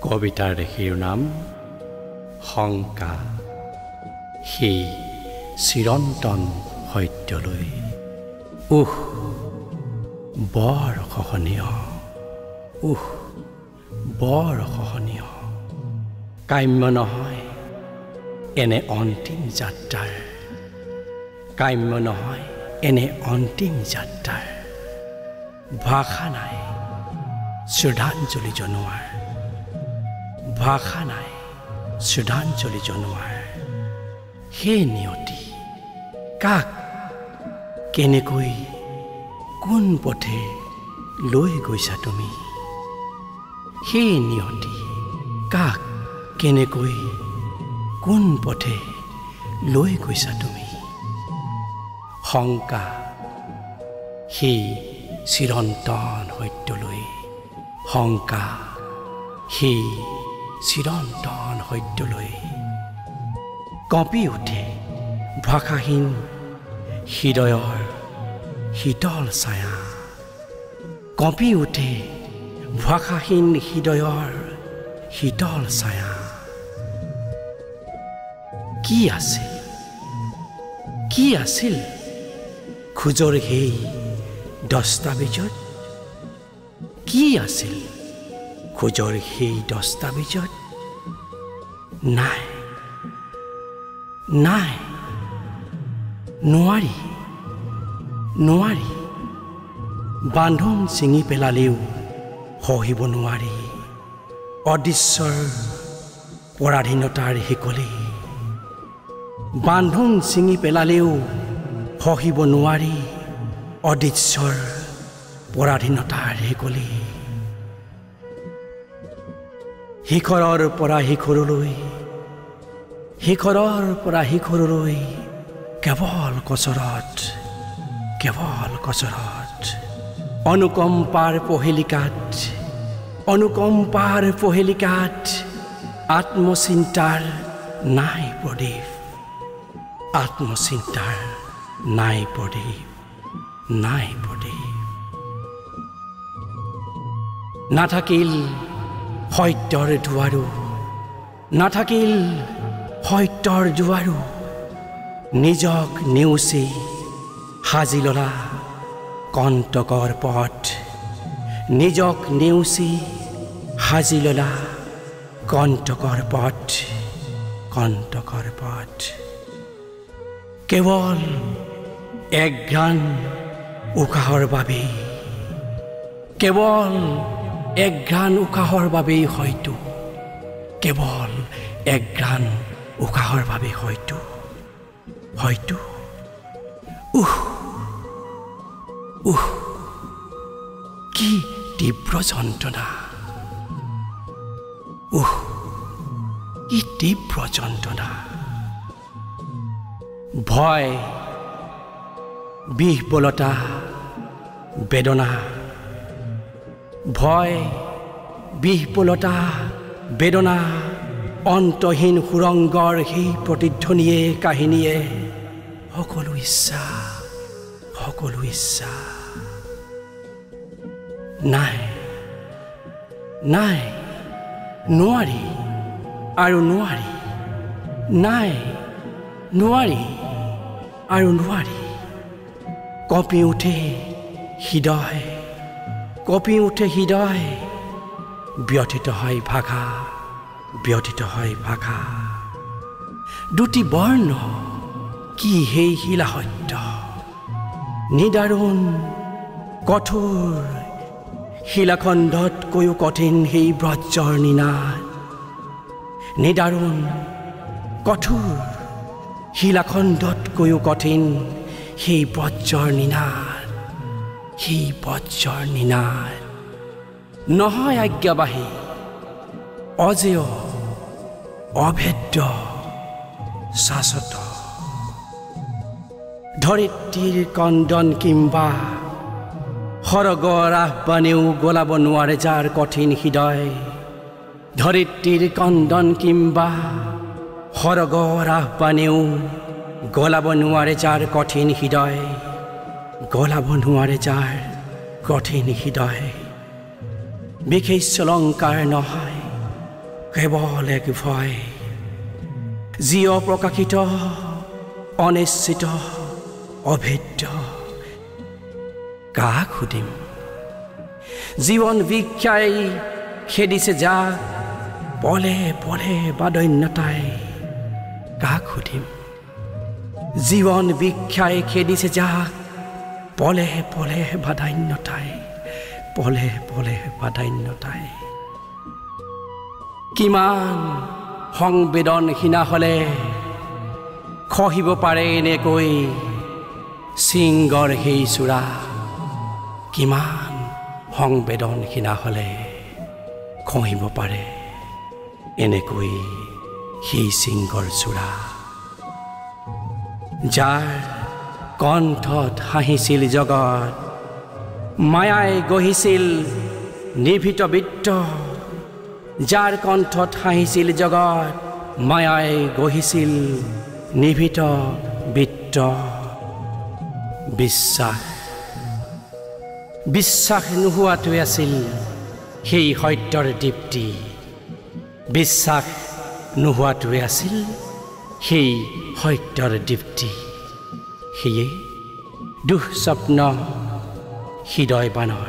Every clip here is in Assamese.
কবিতাৰ শিৰোনাম শংকা সেই চিৰন্তন সত্যলৈ বৰ সহনীয় বৰ সহনীয় কাম্য নহয় এনে অন্তিম যাত্ৰাৰ কাম্য নহয় এনে অন্তিম যাত্ৰাৰ ভাষা নাই শ্ৰদ্ধাঞ্জলি জনোৱাৰ ভাষা নাই শ্ৰদ্ধাঞ্জলি জনোৱাৰ হে নিয়তি কাক কেনেকৈ কোন পথে লৈ গৈছা তুমি হে নিয়তি কাক কেনেকৈ কোন পথে লৈ গৈছা তুমি শংকা সেই চিৰন্তন সত্যলৈ শংকা সেই চিৰন্তন সত্যলৈ কঁপি উঠে ভাষাহীন হৃদয়ৰ শীতল ছায়া কঁপি উঠে ভাষাহীন হৃদয়ৰ শীতল ছায়া কি আছিল খোজৰ সেই দস্তাবেজত কি আছিল খোজৰ সেই দস্তাবেজত নাই নাই নোৱাৰি নোৱাৰি বান্ধোন ছিঙি পেলালেও সহিব নোৱাৰি অদৃশ্যৰ পৰাধীনতাৰ শিকলি বান্ধোন ছিঙি পেলালেও সহিব নোৱাৰি অদৃশ্যৰ পৰাধীনতাৰ শিকলি শিখৰৰ পৰা শিখৰলৈ শিখৰৰ পৰা শিখৰলৈ কেৱল কচৰত অনুকম্পাৰ পহেলিকাত আত্মচিন্তাৰ নাই প্ৰদীপ আত্মচিন্তাৰ নাই প্ৰদীপ নাথাকিল সত্যৰ দুৱাৰো নাথাকিল সত্যৰ দুৱাৰো নিজক নেওচি সাজি ললা কণ্টকৰ পথ নিজক নেওচি সাজি ললা কণ্টকৰ পথ কেৱল এক ঘ্ৰাণ উশাহৰ বাবেই কেৱল এক ঘ্ৰাণ উশাহৰ বাবেই হয়তো কেৱল এক ঘ্ৰাণ উশাহৰ বাবে হয়তো কি তীব্ৰ যন্ত্ৰণা কি তীব্ৰ যন্ত্ৰণা ভয় বিহ্বলতা বেদনা ভয় বিহ্বলতা বেদনা অন্তহীন সুৰংগৰ সেই প্ৰতিধ্বনিয়ে কাহিনীয়ে সকলো ইচ্ছা নাই নাই নোৱাৰি আৰু নোৱাৰি নাই নোৱাৰি আৰু নোৱাৰি কঁপি উঠে হৃদয় ব্যথিত হয় ভাষা দুটি বৰ্ণ কি সেই শিলা সত্য নিদাৰুণ কঠোৰ শিলাখণ্ডতকৈও কঠিন সেই ব্ৰজৰ নিনাদ নিদাৰুণ কঠোৰ শিলাখণ্ডতকৈও কঠিন সেই ব্ৰজৰ নিনাদ নহয় আজ্ঞাবাহী অজেয় অভেদ্য শাশ্বত ধৰিত্ৰীৰ কন্দন কিম্বা সৰগৰ আহ্বানেও গলাব নোৱাৰে যাৰ কঠিন হৃদয় ধৰিত্ৰীৰ কন্দন কিম্বা সৰগৰ আহ্বানেও গলাব নোৱাৰে যাৰ কঠিন হৃদয় বিশেষ অলংকাৰ নহয় কেৱল এক ভয় যি অপ্ৰকাশিত অনিশ্চিত অভেদ্য কাক সুধিম জীৱন ভিক্ষাই খেদিছে যাক পলে পলে বাদন্যতাই কাক সুধিম জীৱন ভিক্ষাই খেদিছে যাক পলে পলে বাদান্যতাই পলে পলে বাদান্যতাই কিমান সংবেদনহীনা হলে খহিব পাৰে এনেকৈ সিংগৰ সেই চূড়া কিমান সংবেদনহীনা হলে খহিব পাৰে এনেকৈ সেই সিংগৰ চূড়া যাৰ কণ্ঠত হাঁহিছিল জগত মায়াই গঢ়িছিল নিভৃত বৃত্ত যাৰ কণ্ঠত হাঁহিছিল জগত মায়াই গঢ়িছিল নিভৃত বৃত্ত বিশ্বাস বিশ্বাস নোহোৱাটোৱে আছিল সেই সত্যৰ দীপ্তি বিশ্বাস নোহোৱাটোৱে আছিল সেই সত্যৰ দীপ্তি সেয়ে দুঃস্বপ্ন হৃদয় বানৰ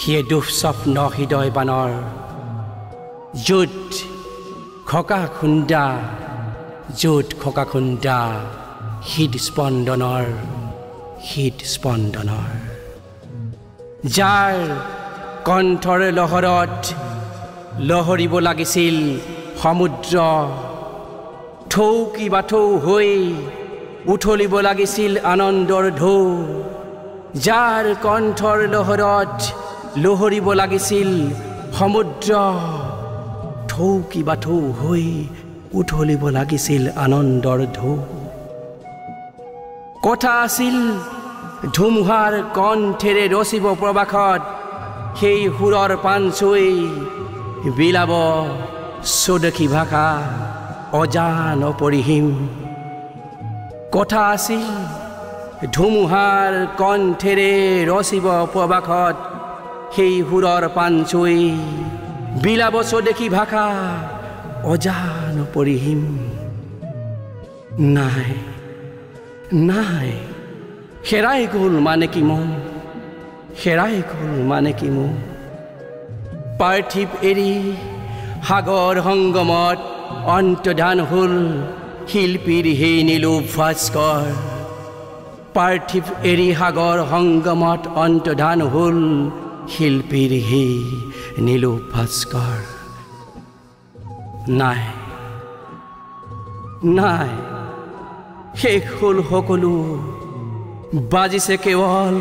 সেয়ে দুঃস্বপ্ন হৃদয় বানৰ য'ত খকা খুন্দা হৃদস্পন্দনৰ যাৰ কণ্ঠৰ লহৰত লহৰিব লাগিছিল সমুদ্ৰ থৌকি বাথৌ হৈ উঠলিব লাগিছিল আনন্দৰ ঢৌ যাৰ কণ্ঠৰ লহৰত লহৰিব লাগিছিল সমুদ্ৰ থৌকি বাথৌ হৈ উঠলিব লাগিছিল আনন্দৰ ঢৌ কথা আছিল ধুমুহাৰ কণ্ঠেৰে ৰচিব প্ৰবাসত সেই সুৰৰ পাঞ্চৈ বিলাব স্বদেশী ভাষা অজান অপৰিসীম কথা আছিল ধুমুহাৰ কণ্ঠেৰে ৰচিব প্ৰবাসত সেই সুৰৰ পাঞ্চৈ বিলাব স্বদেশী ভাষা অজান অপৰিসীম নাই নাই হেৰাই গ'ল মানে কি মোৰ হেৰাই গ'ল মানে কি মোৰ পাৰ্থিৱ এৰি সাগৰ সংগমত অন্তৰ্ধান হ'ল শিল্পীৰ সেই নীলোপ ভাস্কৰ পাৰ্থিৱ এৰি সাগৰ সংগমত অন্তৰ্ধান হ'ল শিল্পীৰ সেই নীলোপ ভাস্কৰ নাই নাই শেষ হ'ল সকলো বাজিছে কেৱল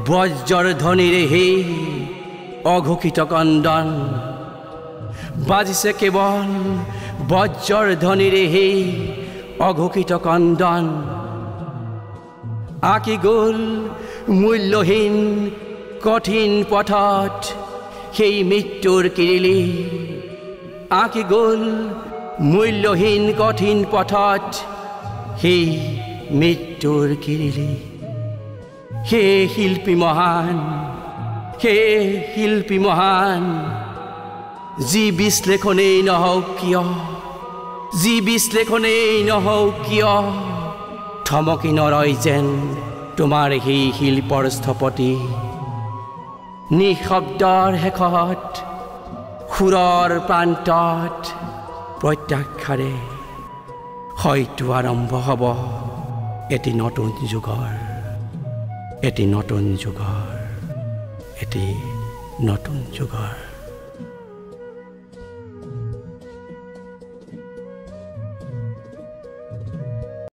বজ্ৰৰ ধ্বনিৰে সেই অঘোষিত কন্দন বাজিছে কেৱল বজ্ৰৰ ধ্বনিৰে সেই অঘোষিত কন্দন আঁকি গ'ল মূল্যহীন কঠিন পথত সেই মৃত্যুৰ কিৰিলি আঁকি গ'ল মূল্যহীন কঠিন পথত সেই মৃত্যুৰ কিৰিলি হে শিল্পী মহান যি বিশ্লেষণেই নহওক কিয় থমকি নৰয় যেন তোমাৰ সেই শিল্পৰ স্থপতি নিঃশব্দৰ শেষত সুৰৰ প্ৰান্তত প্ৰত্যাখ্যাৰে হয়তো আৰম্ভ হ'ব এটি নতুন যুগৰ